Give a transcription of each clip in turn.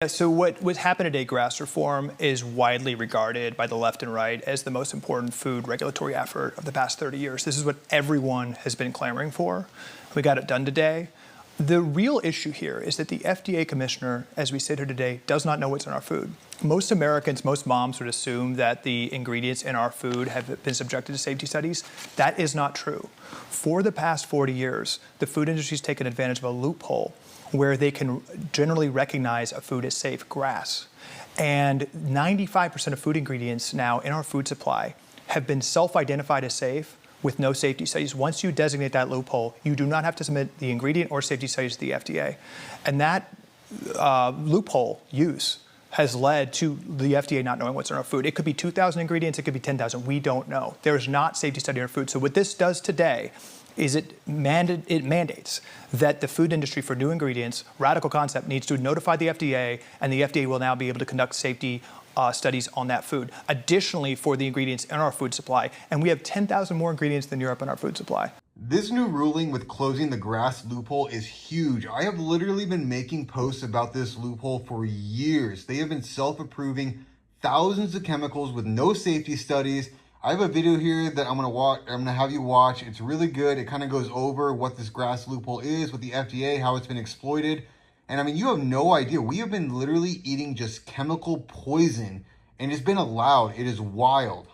Yeah, so what happened today, grass reform, is widely regarded by the left and right as the most important food regulatory effort of the past 30 years. This is what everyone has been clamoring for. We got it done today. The real issue here is that the FDA commissioner, as we sit here today, does not know what's in our food. Most Americans, most moms would assume that the ingredients in our food have been subjected to safety studies. That is not true. For the past 40 years, the food industry has taken advantage of a loophole where they can generally recognize a food as safe, grass. And 95% of food ingredients now in our food supply have been self-identified as safe with no safety studies. Once you designate that loophole, you do not have to submit the ingredient or safety studies to the FDA. And that loophole use has led to the FDA not knowing what's in our food. It could be 2,000 ingredients, it could be 10,000, we don't know. There's not safety study in our food. So what this does today is it mandates that the food industry for new ingredients, radical concept, needs to notify the FDA, and the FDA will now be able to conduct safety studies on that food. Additionally, for the ingredients in our food supply, and we have 10,000 more ingredients than Europe in our food supply. This new ruling with closing the grass loophole is huge. I have literally been making posts about this loophole for years. They have been self-approving thousands of chemicals with no safety studies. I have a video here that I'm gonna have you watch. It's really good. It kind of goes over what this grass loophole is with the FDA, how it's been exploited. And I mean, you have no idea. We have been literally eating just chemical poison, and it's been allowed. It is wild.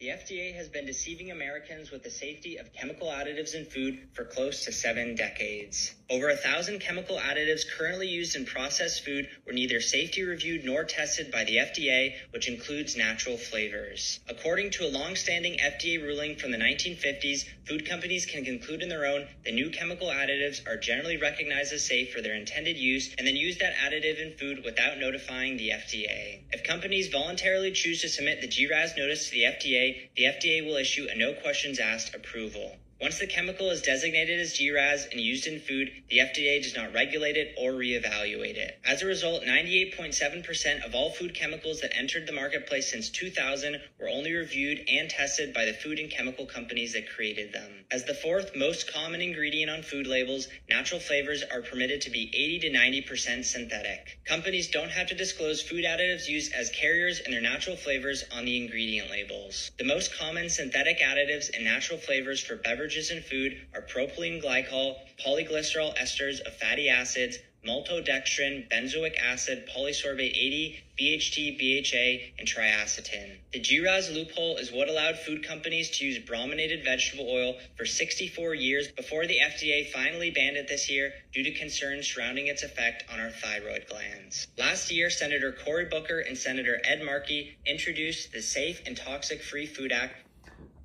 The FDA has been deceiving Americans with the safety of chemical additives in food for close to 7 decades. Over 1,000 chemical additives currently used in processed food were neither safety reviewed nor tested by the FDA, which includes natural flavors. According to a long-standing FDA ruling from the 1950s, food companies can conclude on their own that new chemical additives are generally recognized as safe for their intended use and then use that additive in food without notifying the FDA. If companies voluntarily choose to submit the GRAS notice to the FDA will issue a no questions asked approval. Once the chemical is designated as GRAS and used in food, the FDA does not regulate it or reevaluate it. As a result, 98.7% of all food chemicals that entered the marketplace since 2000 were only reviewed and tested by the food and chemical companies that created them. As the fourth most common ingredient on food labels, natural flavors are permitted to be 80 to 90% synthetic. Companies don't have to disclose food additives used as carriers in their natural flavors on the ingredient labels. The most common synthetic additives and natural flavors for beverages and food are propylene glycol, polyglycerol esters of fatty acids, maltodextrin, benzoic acid, polysorbate 80, BHT, BHA, and triacetin. The GRAS loophole is what allowed food companies to use brominated vegetable oil for 64 years before the FDA finally banned it this year due to concerns surrounding its effect on our thyroid glands. Last year, Senator Cory Booker and Senator Ed Markey introduced the Safe and Toxic-Free Food Act.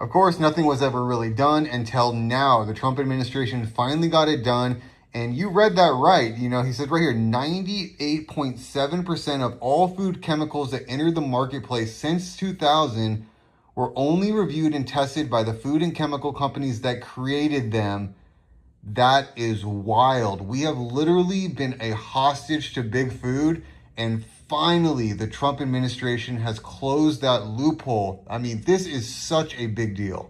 Of course, nothing was ever really done until now. The Trump administration finally got it done. And you read that right. You know, he said right here, 98.7% of all food chemicals that entered the marketplace since 2000 were only reviewed and tested by the food and chemical companies that created them. That is wild. We have literally been a hostage to big food, and finally the Trump administration has closed that loophole. I mean, this is such a big deal.